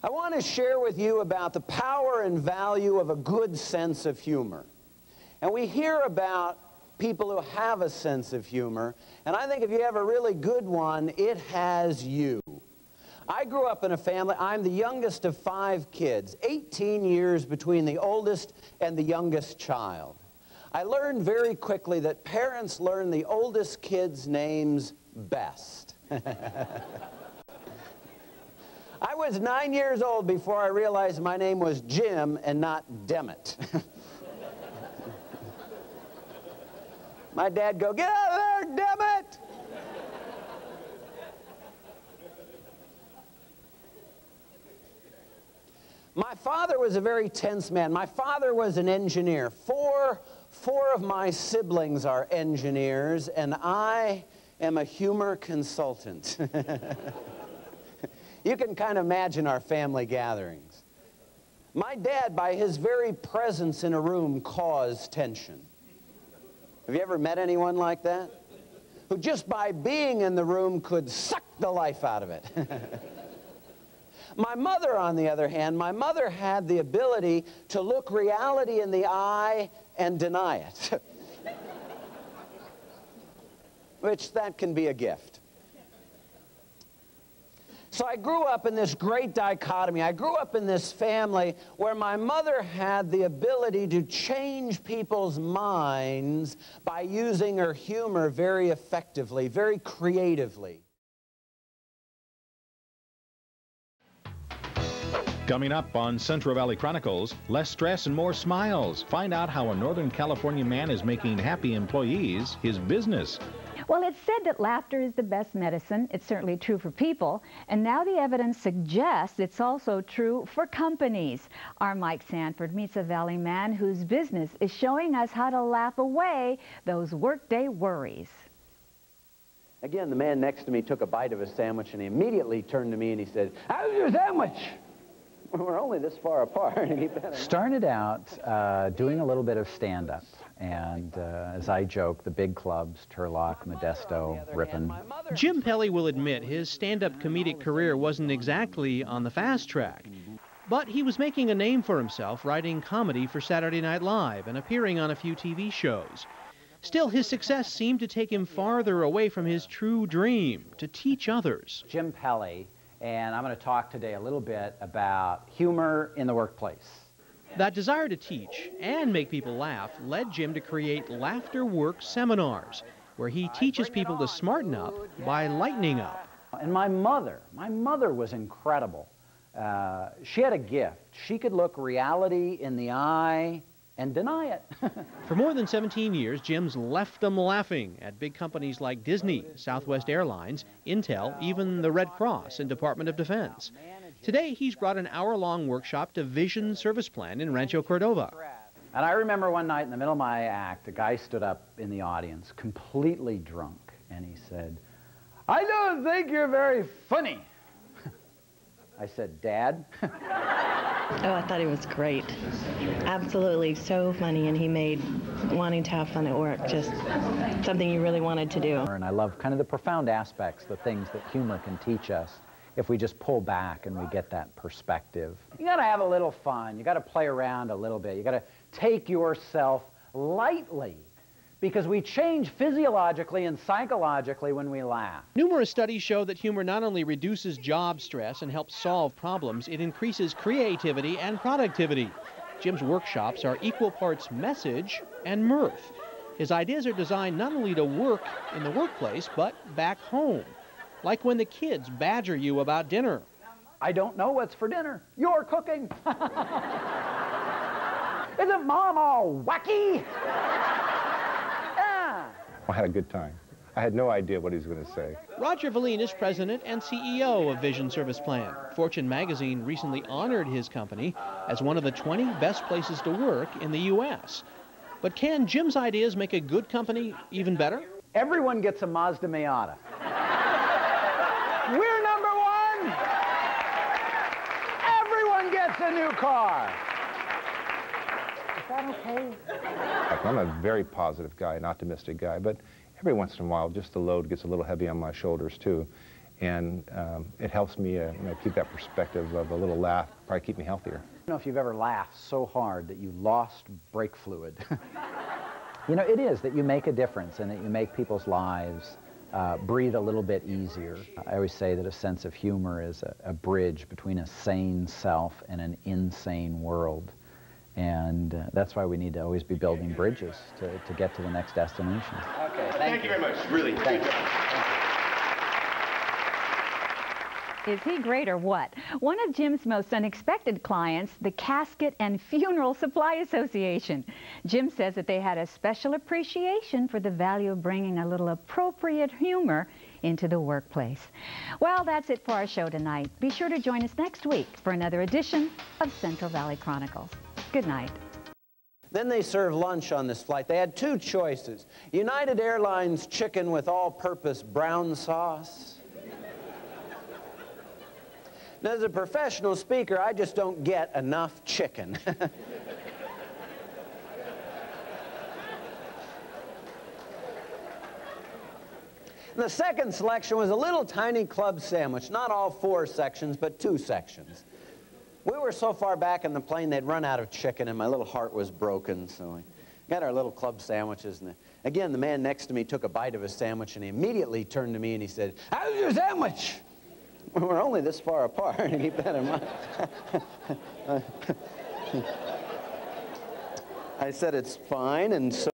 I want to share with you about the power and value of a good sense of humor. And we hear about people who have a sense of humor, and I think if you have a really good one, it has you. I grew up in a family, I'm the youngest of 5 kids, 18 years between the oldest and the youngest child. I learned very quickly that parents learn the oldest kids' names best. I was 9 years old before I realized my name was Jim and not Demet. My dad go, "Get out of there, Demet!" My father was a very tense man. My father was an engineer. Four of my siblings are engineers, and I am a humor consultant. You can kind of imagine our family gatherings. My dad, by his very presence in a room, caused tension. Have you ever met anyone like that? Who just by being in the room could suck the life out of it. My mother, on the other hand, my mother had the ability to look reality in the eye and deny it. Which that can be a gift. So I grew up in this great dichotomy. I grew up in this family where my mother had the ability to change people's minds by using her humor very effectively, very creatively. Coming up on Central Valley Chronicles, less stress and more smiles. Find out how a Northern California man is making happy employees his business. Well, it's said that laughter is the best medicine. It's certainly true for people, and now the evidence suggests it's also true for companies. Our Mike Sanford meets a Valley man whose business is showing us how to laugh away those workday worries. Again, the man next to me took a bite of a sandwich, and he immediately turned to me and he said, "How's your sandwich?" We're only this far apart. Started out doing a little bit of stand-up, and as I joke, the big clubs, Turlock, Modesto, Ripon. Jim Pelley will admit his stand-up comedic career wasn't exactly on the fast track, but he was making a name for himself writing comedy for Saturday Night Live and appearing on a few TV shows. Still, his success seemed to take him farther away from his true dream, to teach others. Jim Pelley. And I'm going to talk today a little bit about humor in the workplace. That desire to teach and make people laugh led Jim to create Laughter Works seminars, where he teaches people to smarten up by lightening up. And my mother was incredible. She had a gift. She could look reality in the eye and deny it. For more than 17 years, Jim's left them laughing at big companies like Disney, Southwest Airlines, Intel, even the Red Cross and Department of Defense. Today, he's brought an hour-long workshop to Vision Service Plan in Rancho Cordova. And I remember one night in the middle of my act, a guy stood up in the audience, completely drunk, and he said, "I don't think you're very funny." I said, "Dad?" Oh, I thought he was great. Absolutely so funny, and he made wanting to have fun at work just something you really wanted to do. And I love kind of the profound aspects, the things that humor can teach us if we just pull back and we get that perspective. You got to have a little fun. You got to play around a little bit. You got to take yourself lightly, because we change physiologically and psychologically when we laugh. Numerous studies show that humor not only reduces job stress and helps solve problems, it increases creativity and productivity. Jim's workshops are equal parts message and mirth. His ideas are designed not only to work in the workplace, but back home. Like when the kids badger you about dinner. "I don't know what's for dinner. You're cooking." "Isn't Mom all wacky?" I had a good time. I had no idea what he was going to say. Roger Valine is president and CEO of Vision Service Plan. Fortune magazine recently honored his company as one of the 20 best places to work in the U.S. But can Jim's ideas make a good company even better? Everyone gets a Mazda Miata. We're number one. Everyone gets a new car. Is that okay? I'm a very positive guy, an optimistic guy, but every once in a while, just the load gets a little heavy on my shoulders, too. And it helps me you know, keep that perspective of a little laugh, probably keep me healthier. I don't know if you've ever laughed so hard that you lost brake fluid. You know, it is that you make a difference and that you make people's lives breathe a little bit easier. I always say that a sense of humor is a bridge between a sane self and an insane world. And that's why we need to always be building bridges to get to the next destination. Okay, thank you very much. Really, thank you. Is he great or what? One of Jim's most unexpected clients, the Casket and Funeral Supply Association. Jim says that they had a special appreciation for the value of bringing a little appropriate humor into the workplace. Well, that's it for our show tonight. Be sure to join us next week for another edition of Central Valley Chronicles. Good night. Then they served lunch on this flight. They had two choices: United Airlines chicken with all-purpose brown sauce. Now, as a professional speaker, I just don't get enough chicken. The second selection was a little tiny club sandwich, not all 4 sections, but 2 sections. We were so far back in the plane, they'd run out of chicken, and my little heart was broken, so we got our little club sandwiches. And again, the man next to me took a bite of his sandwich, and he immediately turned to me and he said, "How's your sandwich?" We're only this far apart, and keep that in mind. I said, "It's fine," and so